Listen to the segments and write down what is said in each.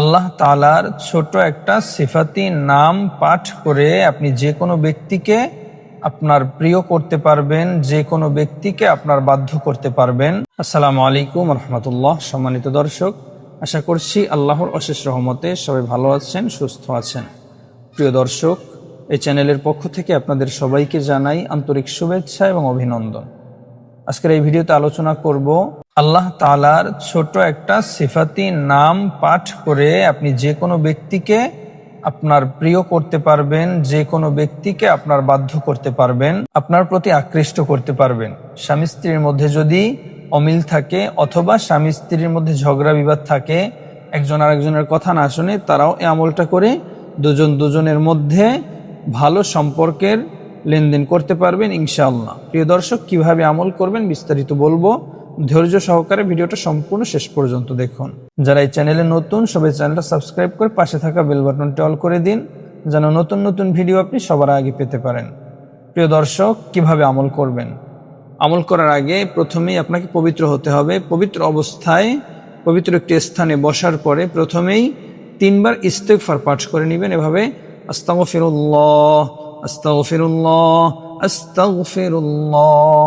আল্লাহ তাআলার ছোট একটা সিফাতি নাম পাঠ করে আপনি যে কোনো ব্যক্তিকে আপনার প্রিয় করতে পারবেন, যে কোনো ব্যক্তিকে আপনার বাধ্য করতে পারবেন। আসসালামু আলাইকুম রহমতুল্লাহ। সম্মানিত দর্শক, আশা করছি আল্লাহর অশেষ রহমতে সবাই ভালো আছেন, সুস্থ আছেন। প্রিয় দর্শক, এই চ্যানেলের পক্ষ থেকে আপনাদের সবাইকে জানাই আন্তরিক শুভেচ্ছা এবং অভিনন্দন। আজকের এই ভিডিওতে আলোচনা করব আল্লাহ তাআলার ছোট একটা সিফাতি নাম পাঠ করে আপনি যে কোনো ব্যক্তিকে আপনার প্রিয় করতে পারবেন, যে কোনো ব্যক্তিকে আপনার বাধ্য করতে পারবেন, আপনার প্রতি আকৃষ্ট করতে পারবেন। স্বামী স্ত্রীর মধ্যে যদি অমিল থাকে অথবা স্বামী স্ত্রীর মধ্যে ঝগড়া বিবাদ থাকে, একজন আরেকজনের কথা না শুনে তারাও এই আমলটা করে দুজনের মধ্যে ভালো সম্পর্কের লেনদেন করতে পারবেন ইনশাআল্লাহ। প্রিয় দর্শক, কিভাবে আমল করবেন বিস্তারিত বলবো, ধৈর্য সহকারে ভিডিওটা সম্পূর্ণ শেষ পর্যন্ত দেখুন। যারা এই চ্যানেলে নতুন, সবাই চ্যানেলটা সাবস্ক্রাইব করে পাশে থাকা বেল বাটনটি অল করে দিন, যেন নতুন নতুন ভিডিও আপনি সবার আগে পেতে পারেন। প্রিয় দর্শক, কিভাবে আমল করবেন? আমল করার আগে প্রথমেই আপনাকে পবিত্র হতে হবে। পবিত্র অবস্থায় পবিত্র একটি স্থানে বসার পরে প্রথমেই 3 বার ইস্তেগফার পাঠ করে নেবেন। এভাবে আস্তাগফিরুল্লাহ, আস্তাগফিরুল্লাহ, আস্তাগফিরুল্লাহ।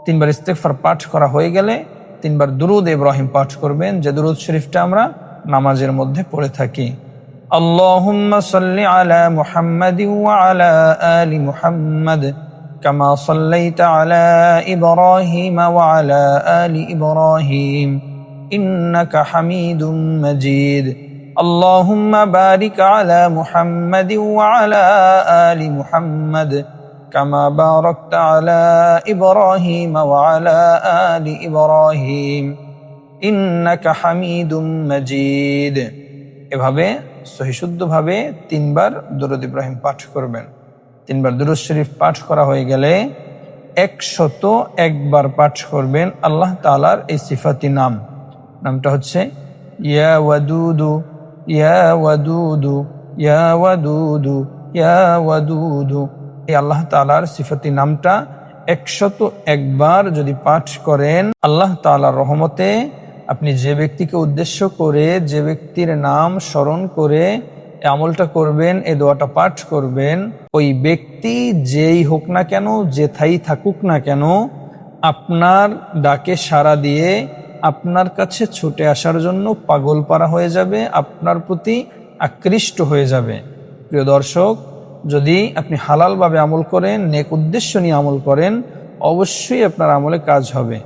3 বার ইস্তেগফার পাঠ করা হয়ে গেলে 3 বার দুরূদ ইব্রাহিম পাঠ করবেন, যে দুরূদ শরীফটা আমরা নামাজের মধ্যে পড়ে থাকি। আল্লাহুম্মা সাল্লি আলা মুহাম্মাদিন ওয়া আলা আলি মুহাম্মাদ কামা সাল্লাইতা আলা ইব্রাহিম ওয়া আলা আলি ইব্রাহিম ইন্নাকা হামিদুম মাজিদ। আল্লাহুম্মা বারিক আলা মুহাম্মাদিন ওয়া আলা আলি মুহাম্মাদ কামা বারাকতা আলা ইব্রাহিম ওয়া আলা আলি ইব্রাহিম ইন্নাকা হামিদুম মাজিদ। এভাবে সহিশুদ্ধভাবে 3 বার দুরূদ ইব্রাহিম পাঠ করবেন। 3 বার দুরূদ শরীফ পাঠ করা হয়ে গেলে 101 বার পাঠ করবেন আল্লাহ তাআলার এই সিফাতি নামটা হচ্ছে ইয়া ওয়াদুদু, ইয়া ওয়াদুদু, ইয়া ওয়াদুদু, ইয়া ওয়াদুদু। এই আল্লাহ তাআলার সিফাতি নামটা 101 বার যদি পাঠ করেন, আল্লাহ তাআলার রহমতে আপনি যে ব্যক্তিকে উদ্দেশ্য করে, যে ব্যক্তির নাম স্মরণ করে এই আমলটা করবেন, এই দোয়াটা পাঠ করবেন, ওই ব্যক্তি যেই হোক না কেন, যেথাই থাকুক না কেন, আপনার ডাকে সাড়া দিয়ে আপনার কাছে ছুটে আসার জন্য পাগল পারা হয়ে যাবে, আপনার প্রতি আকৃষ্ট হয়ে যাবে। প্রিয় দর্শক, যদি আপনি হালালভাবে আমল করেন, নেক উদ্দেশ্য নিয়ে আমল করেন, অবশ্যই আপনার আমলে কাজ হবে।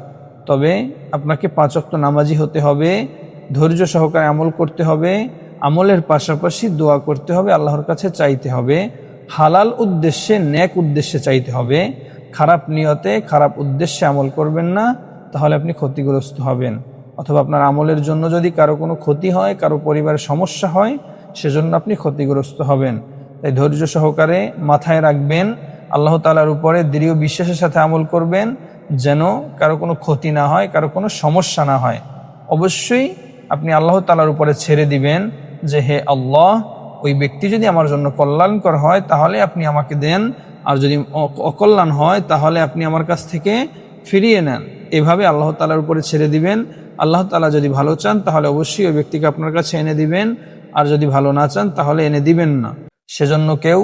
তবে আপনাকে 5 ওয়াক্ত নামাজি হতে হবে, ধৈর্য সহকারে আমল করতে হবে, আমলের পাশাপাশি দোয়া করতে হবে, আল্লাহর কাছে চাইতে হবে, হালাল উদ্দেশ্যে, নেক উদ্দেশ্যে চাইতে হবে। খারাপ নিয়তে, খারাপ উদ্দেশ্যে আমল করবেন না, তাহলে আপনি ক্ষতিগ্রস্ত হবেন। অথবা আপনার আমলের জন্য যদি কারো কোনো ক্ষতি হয়, কারো পরিবারের সমস্যা হয়, সেজন্য আপনি ক্ষতিগ্রস্ত হবেন। তাই ধৈর্য সহকারে মাথায় রাখবেন, আল্লাহ তাআলার উপরে দৃঢ় বিশ্বাসের সাথে আমল করবেন, যেন কারো কোনো ক্ষতি না হয়, কারো কোনো সমস্যা না হয়। অবশ্যই আপনি আল্লাহ তাআলার উপরে ছেড়ে দিবেন যে হে আল্লাহ, ওই ব্যক্তি যদি আমার জন্য কল্যাণকর হয় তাহলে আপনি আমাকে দেন, আর যদি অকল্যাণ হয় তাহলে আপনি আমার কাছ থেকে ফিরিয়ে নেন। এভাবে আল্লাহ তাআলার উপরে ছেড়ে দিবেন। আল্লাহ তাআলা যদি ভালো চান তাহলে অবশ্যই ওই ব্যক্তিকে আপনার কাছে এনে দিবেন, আর যদি ভালো না চান তাহলে এনে দিবেন না। সেজন্য কেউ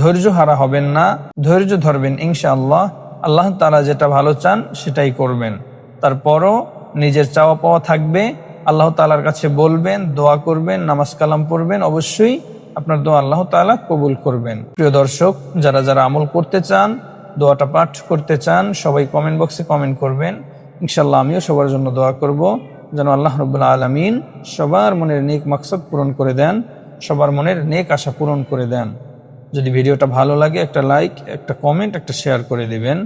ধৈর্য হারা হবেন না, ধৈর্য ধরবেন ইনশাআল্লাহ। আল্লাহ তাআলা যেটা ভালো চান সেটাই করবেন। তারপরও নিজের চাওয়া পাওয়া থাকবে, আল্লাহ তাআলার কাছে বলবেন, দোয়া করবেন, নামাজ কালাম পড়বেন, অবশ্যই আপনার দোয়া আল্লাহ তাআলা কবুল করবেন। প্রিয় দর্শক, যারা আমল করতে চান, দোয়াটা পাঠ করতে চান, সবাই কমেন্ট বক্সে কমেন্ট করবেন। ইনশাআল্লাহ আমিও সবার জন্য দোয়া করব, যেন আল্লাহ রাব্বুল আলামিন সবার মনের নেক মাকসাদ পূরণ করে দেন, সবার মনের নেক আশা পূরণ করে দেন। যদি ভিডিওটা ভালো লাগে একটা লাইক, একটা কমেন্ট, একটা শেয়ার করে দিবেন।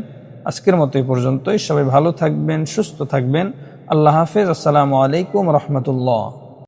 আজকের মতো এই পর্যন্তই। সবাই ভালো থাকবেন, সুস্থ থাকবেন। আল্লাহ হাফেজ। আসসালামু আলাইকুম রহমতুল্লাহ।